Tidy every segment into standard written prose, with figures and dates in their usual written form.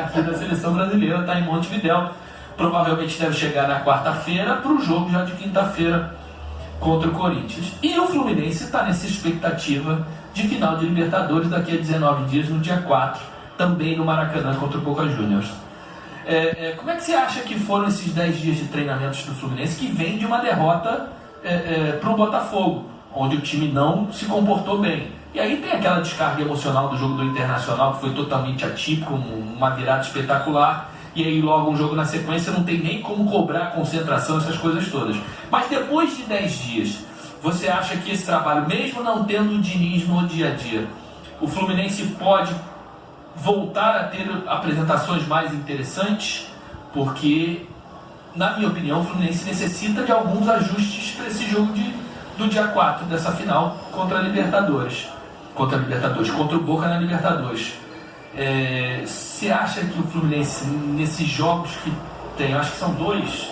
está aqui na seleção brasileira, está em Montevidéu. Provavelmente deve chegar na quarta-feira para o jogo já de quinta-feira contra o Corinthians. E o Fluminense está nessa expectativa de final de Libertadores daqui a 19 dias, no dia 4, também no Maracanã contra o Boca Juniors. Como é que você acha que foram esses 10 dias de treinamentos do Fluminense, que vem de uma derrota para o Botafogo, onde o time não se comportou bem? E aí tem aquela descarga emocional do jogo do Internacional, que foi totalmente atípico, uma virada espetacular, e aí logo um jogo na sequência não tem nem como cobrar concentração, essas coisas todas. Mas depois de 10 dias, você acha que esse trabalho, mesmo não tendo o Diniz no dia a dia, o Fluminense pode voltar a ter apresentações mais interessantes? Porque, na minha opinião, o Fluminense necessita de alguns ajustes para esse jogo do dia 4, dessa final contra o Boca na Libertadores. Você acha que o Fluminense, nesses jogos que tem, eu acho que são 2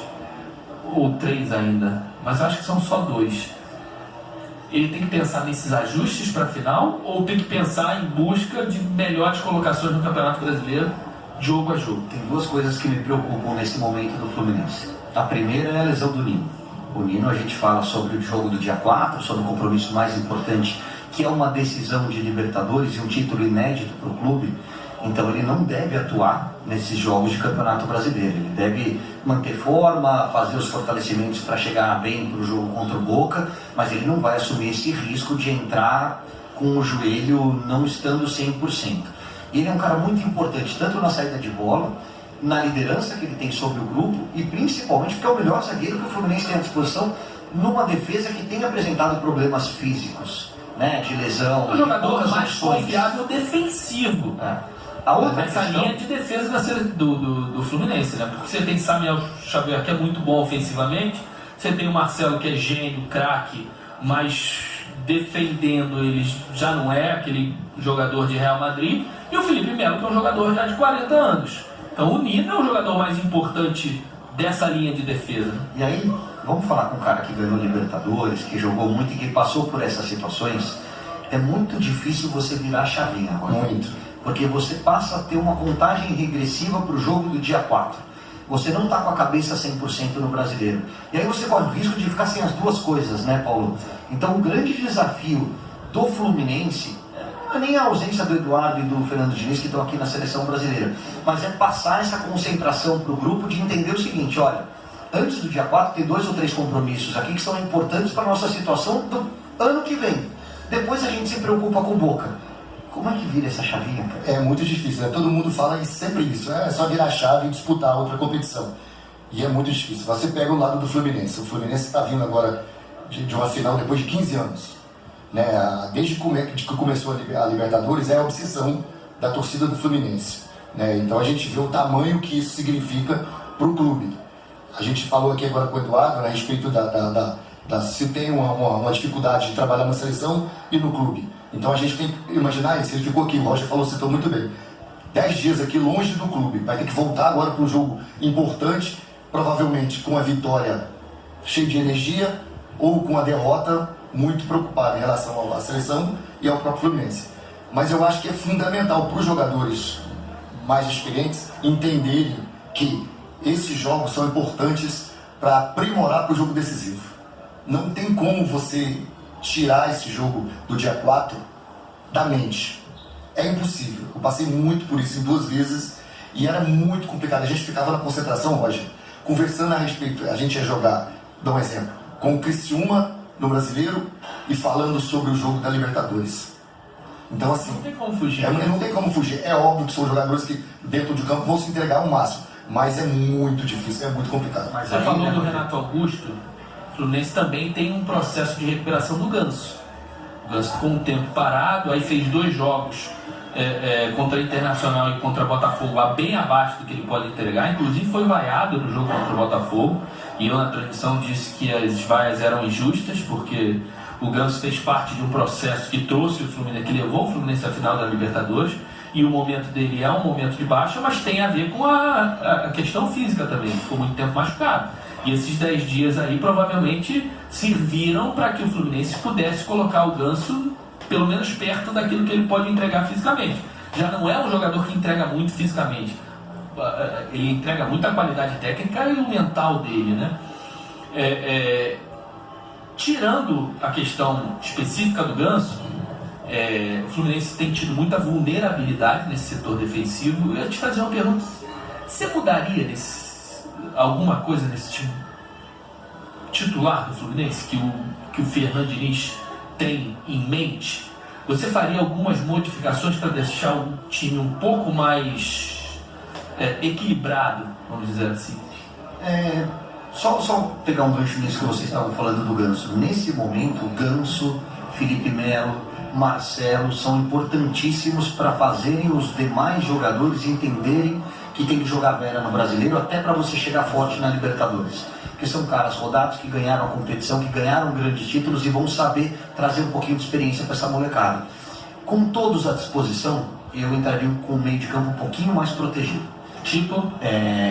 ou 3 ainda, mas eu acho que são só 2, ele tem que pensar nesses ajustes para a final, ou tem que pensar em busca de melhores colocações no Campeonato Brasileiro, jogo a jogo? Tem 2 coisas que me preocupam nesse momento do Fluminense. A primeira é a lesão do Nino. O Nino, a gente fala sobre o jogo do dia 4, sobre o compromisso mais importante, que é uma decisão de Libertadores e um título inédito para o clube. Então ele não deve atuar nesses jogos de Campeonato Brasileiro. Ele deve manter forma, fazer os fortalecimentos para chegar bem para o jogo contra o Boca, mas ele não vai assumir esse risco de entrar com o joelho não estando 100%. Ele é um cara muito importante, tanto na saída de bola, na liderança que ele tem sobre o grupo, e principalmente porque é o melhor zagueiro que o Fluminense tem à disposição numa defesa que tem apresentado problemas físicos, né, de lesão. O jogador mais confiável defensivo. A outra essa linha de defesa do Fluminense, né? Porque você tem Samuel Xavier, que é muito bom ofensivamente, você tem o Marcelo, que é gênio, craque, mas defendendo ele já não é aquele jogador de Real Madrid, e o Felipe Melo, que é um jogador já de 40 anos. Então o Nino é o jogador mais importante dessa linha de defesa. E aí, vamos falar com um cara que ganhou Libertadores, que jogou muito e que passou por essas situações. É muito difícil você virar a chavinha agora. Muito. Porque você passa a ter uma contagem regressiva para o jogo do dia 4. Você não está com a cabeça 100% no Brasileiro. E aí você corre o risco de ficar sem as 2 coisas, né, Paulo? Então o grande desafio do Fluminense não é nem a ausência do Eduardo e do Fernando Diniz, que estão aqui na seleção brasileira, mas é passar essa concentração para o grupo de entender o seguinte: olha, antes do dia 4 tem 2 ou 3 compromissos aqui que são importantes para a nossa situação do ano que vem. Depois a gente se preocupa com o Boca. Como é que vira essa chavinha, cara? É muito difícil, né? Todo mundo fala sempre isso, é só virar a chave e disputar outra competição. E é muito difícil. Você pega o lado do Fluminense. O Fluminense está vindo agora de uma final depois de 15 anos. Né? Desde que começou a Libertadores, é a obsessão da torcida do Fluminense. Né? Então a gente vê o tamanho que isso significa para o clube. A gente falou aqui agora com o Eduardo, né, a respeito se tem uma dificuldade de trabalhar na seleção e no clube. Então a gente tem que imaginar isso. Ele ficou aqui, o Roger falou, citou muito bem. 10 dias aqui longe do clube. Vai ter que voltar agora para um jogo importante, provavelmente com a vitória cheia de energia ou com a derrota muito preocupado em relação à seleção e ao próprio Fluminense. Mas eu acho que é fundamental para os jogadores mais experientes entenderem que esses jogos são importantes para aprimorar para o jogo decisivo. Não tem como você tirar esse jogo do dia 4 da mente. É impossível. Eu passei muito por isso em 2 vezes e era muito complicado. A gente ficava na concentração, Roger, conversando a respeito. A gente ia jogar, dá um exemplo, com o Criciúma no Brasileiro e falando sobre o jogo da Libertadores. Então assim, não tem como fugir. Não tem como fugir. É óbvio que são jogadores que dentro de campo vão se entregar ao máximo, mas é muito difícil, é muito complicado. Mas você falou do Renato Augusto. O Fluminense também tem um processo de recuperação do Ganso. O Ganso ficou um tempo parado, aí fez 2 jogos contra a Internacional e contra o Botafogo, bem abaixo do que ele pode entregar. Inclusive foi vaiado no jogo contra o Botafogo, e eu na transmissão disse que as vaias eram injustas, porque o Ganso fez parte de um processo que trouxe o Fluminense, que levou o Fluminense à final da Libertadores, e o momento dele é um momento de baixa, mas tem a ver com a questão física também. Ele ficou muito tempo machucado. E esses 10 dias aí provavelmente serviram para que o Fluminense pudesse colocar o Ganso pelo menos perto daquilo que ele pode entregar fisicamente. Já não é um jogador que entrega muito fisicamente, ele entrega muita qualidade técnica e o mental dele, né? Tirando a questão específica do Ganso, o Fluminense tem tido muita vulnerabilidade nesse setor defensivo. Eu ia te fazer uma pergunta: você mudaria alguma coisa nesse time titular do Fluminense que o Fernando Diniz tem em mente? Você faria algumas modificações para deixar o time um pouco mais equilibrado, vamos dizer assim? Só pegar um gancho nisso que vocês estavam falando do Ganso. Nesse momento, Ganso, Felipe Melo, Marcelo são importantíssimos para fazerem os demais jogadores entenderem que tem que jogar Vera no Brasileiro, até para você chegar forte na Libertadores. Porque são caras rodados que ganharam a competição, que ganharam grandes títulos e vão saber trazer um pouquinho de experiência para essa molecada. Com todos à disposição, eu entraria com o meio de campo um pouquinho mais protegido.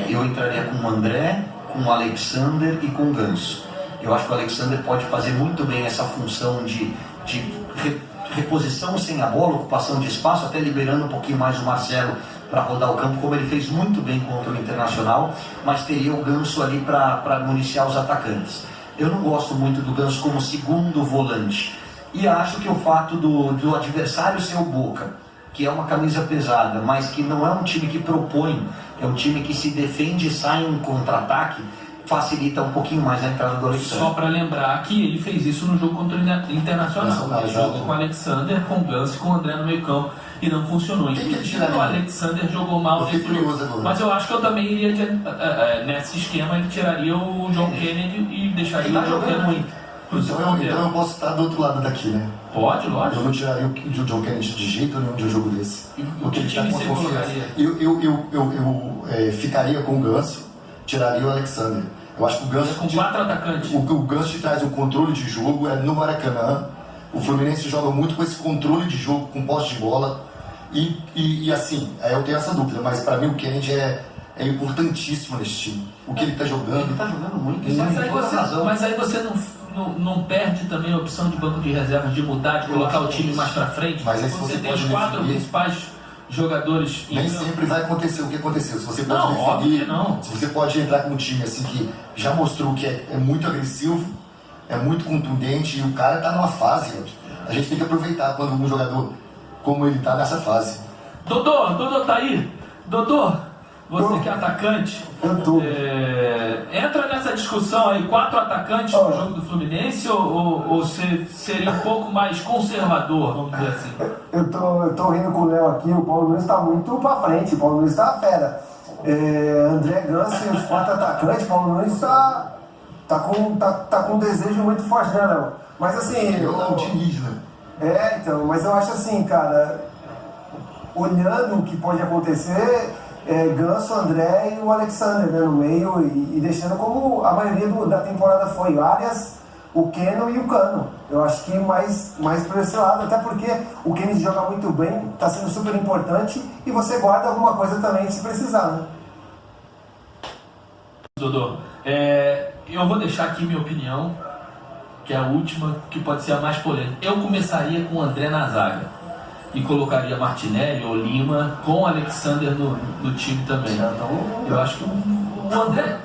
Eu entraria com o André, com o Alexander e com o Ganso. Eu acho que o Alexander pode fazer muito bem essa função de reposição sem a bola, ocupação de espaço, até liberando um pouquinho mais o Marcelo para rodar o campo, como ele fez muito bem contra o Internacional, mas teria o Ganso ali para municiar os atacantes. Eu não gosto muito do Ganso como segundo volante, e acho que o fato do adversário ser o Boca, que é uma camisa pesada, mas que não é um time que propõe, é um time que se defende e sai em contra-ataque, facilita um pouquinho mais a entrada do Alexander. Só para lembrar que ele fez isso no jogo contra o Internacional. Ele jogou com o Alexander, com o Ganso e com o André no meio campo e não funcionou. Inclusive o Alexander jogou mal nesse jogo. Mas eu acho que eu também iria nesse esquema, ele tiraria o John Kennedy e deixaria o John Kennedy. Então eu posso estar do outro lado daqui, né? Pode, lógico. Eu não tiraria o John Kennedy de jeito nenhum de um jogo desse. O que time você colocaria? Eu ficaria com o Ganso, tiraria o Alexander. Eu acho que o Ganso... Com 4 atacantes. O Ganso traz um controle de jogo, no Maracanã. O Fluminense joga muito com esse controle de jogo, com posse de bola. E assim, eu tenho essa dúvida, mas para mim o Kennedy é importantíssimo nesse time. O que ele está jogando... Ele está jogando muito, mas aí você não perde também a opção de banco de reservas, de mudar, de colocar o time mais para frente? Mas aí você tem os 4 principais jogadores... Nem sempre vai acontecer o que aconteceu. Se você pode definir, se você pode entrar com um time assim que já mostrou que é muito agressivo, é muito contundente, e o cara está numa fase, a gente tem que aproveitar quando um jogador como ele está nessa fase. Dodô tá aí? Dodô, você que é atacante, entra nessa discussão aí, 4 atacantes no jogo do Fluminense, ou você seria um pouco mais conservador, vamos dizer assim? Eu tô rindo com o Léo aqui, o Paulo Nunes está muito pra frente, o Paulo Nunes tá fera. André Ganso e os 4 atacantes, o Paulo Nunes tá com um desejo muito forte, né, Léo? Mas assim... Eu não Diniz, né? Então, mas eu acho assim, cara, olhando o que pode acontecer... Ganso, André e o Alexander, né, no meio, e deixando como a maioria da temporada foi Arias, o Keno e o Cano. Eu acho que mais por esse lado, até porque o Keno joga muito bem, está sendo super importante, e você guarda alguma coisa também se precisar, né? Dodô, eu vou deixar aqui minha opinião, que é a última, que pode ser a mais polêmica. Eu começaria com o André na zaga e colocaria Martinelli ou Lima com o Alexander no time também. Eu acho que o André,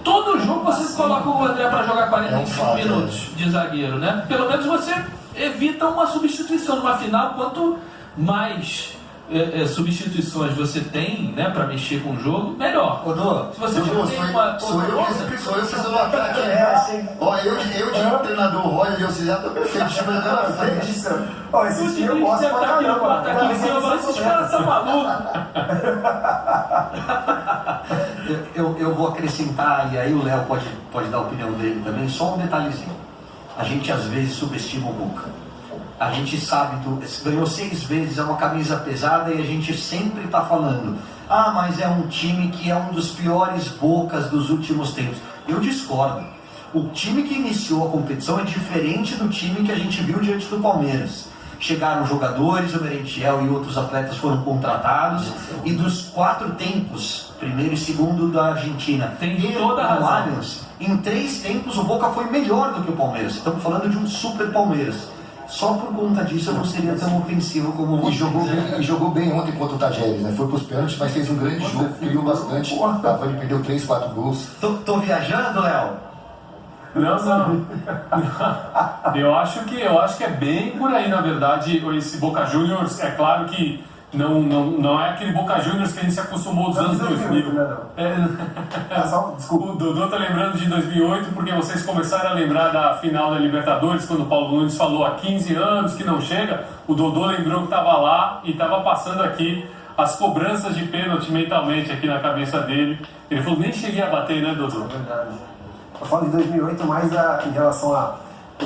todo jogo você coloca o André para jogar 45 minutos de zagueiro, né? Pelo menos você evita uma substituição numa final. Quanto mais substituições você tem, né, para mexer com o jogo, melhor. Se você tem uma... Sou eu que sou o ataque. Eu de treinador Roy e auxiliar, tô perfeito. Chama ele na frente. Esse time eu posso pra caramba. Esses caras são malucos. Eu vou acrescentar, e aí o Léo pode dar a opinião dele também, só um detalhezinho. A gente às vezes subestima o Boca. A gente sabe, ganhou 6 vezes, é uma camisa pesada, e a gente sempre está falando, mas é um time que é um dos piores Bocas dos últimos tempos. Eu discordo. O time que iniciou a competição é diferente do time que a gente viu diante do Palmeiras. Chegaram jogadores, o Merentiel e outros atletas foram contratados, e dos 4 tempos, primeiro e segundo da Argentina, tem toda a razão. Allianz, em 3 tempos o Boca foi melhor do que o Palmeiras. Estamos falando de um super Palmeiras. Só por conta disso eu não seria tão ofensivo como E você. jogou bem ontem contra o Tajeres, né? Foi pros pênaltis, mas fez um grande jogo, criou bastante. O Cavani perdeu 3, 4 gols. Tô viajando, Léo? Não. Eu acho que é bem por aí, na verdade, esse Boca Juniors. É claro que não é aquele Boca Juniors que a gente se acostumou dos anos 2000. Desculpa. O Dodô tá lembrando de 2008 porque vocês começaram a lembrar da final da Libertadores, quando o Paulo Nunes falou há 15 anos que não chega. O Dodô lembrou que estava lá e estava passando aqui as cobranças de pênalti mentalmente aqui na cabeça dele. Ele falou, nem cheguei a bater, né, Dodô? É verdade. Eu falo de 2008, mas em relação ao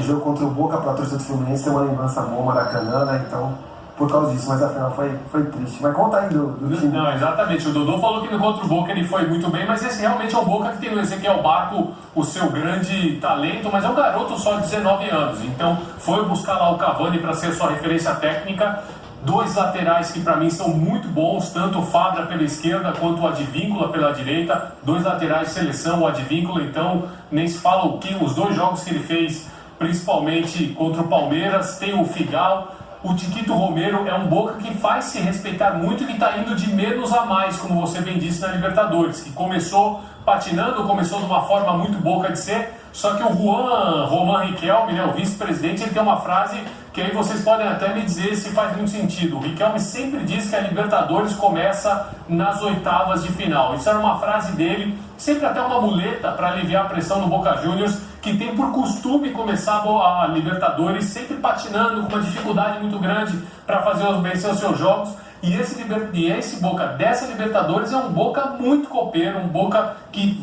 jogo contra o Boca para a torcida do Fluminense, tem uma lembrança boa, Maracanã, né? Então, por causa disso, mas afinal foi triste. Mas conta aí do time. Não, exatamente. O Dodô falou que no contra o Boca ele foi muito bem, mas esse realmente é o Boca que tem no Ezequiel Barco o seu grande talento, mas é um garoto só de 19 anos. Então, foi buscar lá o Cavani para ser sua referência técnica. 2 laterais que para mim são muito bons, tanto o Fabra pela esquerda quanto o Advíncula pela direita. 2 laterais de seleção, o Advíncula então nem se fala o que, os 2 jogos que ele fez, principalmente contra o Palmeiras. Tem o Figal, o Tiquito Romero é um Boca que faz se respeitar muito e que está indo de menos a mais, como você bem disse na Libertadores, que começou patinando, começou de uma forma muito Boca de ser, só que o Román Riquelme, né, o vice-presidente, ele tem uma frase que aí vocês podem até me dizer se faz muito sentido. O Riquelme sempre diz que a Libertadores começa nas oitavas de final. Isso era uma frase dele, sempre até uma muleta para aliviar a pressão no Boca Juniors, que tem por costume começar a Libertadores sempre patinando, com uma dificuldade muito grande para vencer os seus jogos. E esse Boca dessa Libertadores é um Boca muito copeiro, um Boca que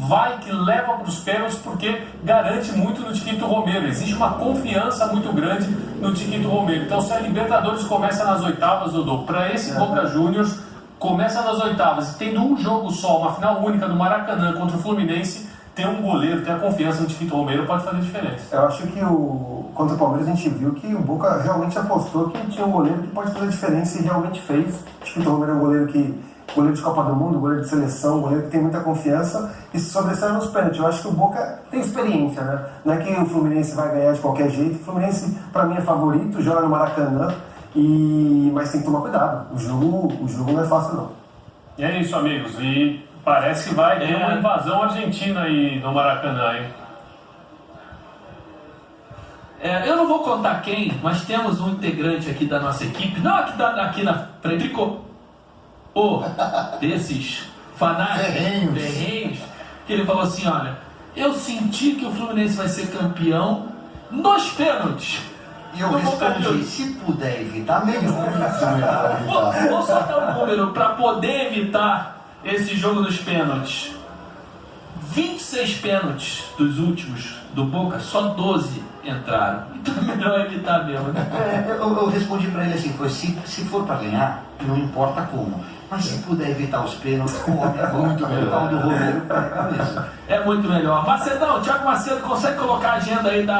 leva para os pênaltis porque garante muito no Tiquito Romero. Existe uma confiança muito grande no Tiquito Romero. Então, se a Libertadores começa nas oitavas, Dodô, para esse Boca Juniors, começa nas oitavas e tendo um jogo só, uma final única do Maracanã contra o Fluminense, ter um goleiro, ter a confiança no Tiquito Romero pode fazer diferença. Eu acho que contra o Palmeiras a gente viu que o Boca realmente apostou que tinha um goleiro que pode fazer diferença e realmente fez. O Tiquito Romero é um goleiro de Copa do Mundo, goleiro de seleção, goleiro que tem muita confiança e se sobressai nos pênaltis. Eu acho que o Boca tem experiência, né? Não é que o Fluminense vai ganhar de qualquer jeito. O Fluminense, para mim, é favorito, joga no Maracanã, mas tem que tomar cuidado. O jogo não é fácil, não. E é isso, amigos. E parece que vai ter uma invasão argentina aí no Maracanã, hein? Eu não vou contar quem, mas temos um integrante aqui da nossa equipe, não aqui na frente, desses fanáticos, ferrenhos, que ele falou assim, olha, eu senti que o Fluminense vai ser campeão nos pênaltis. E eu respondi, se puder evitar, melhor. Vou só dar um número para poder evitar esse jogo dos pênaltis. 26 pênaltis dos últimos do Boca, só 12 entraram. Então é melhor evitar mesmo, né? Eu respondi para ele assim, se for para ganhar, não importa como. Mas se puder evitar os pênaltis, é muito melhor. O do Romero para a cabeça. É muito melhor. Macedão, Thiago Macedo, consegue colocar a agenda aí da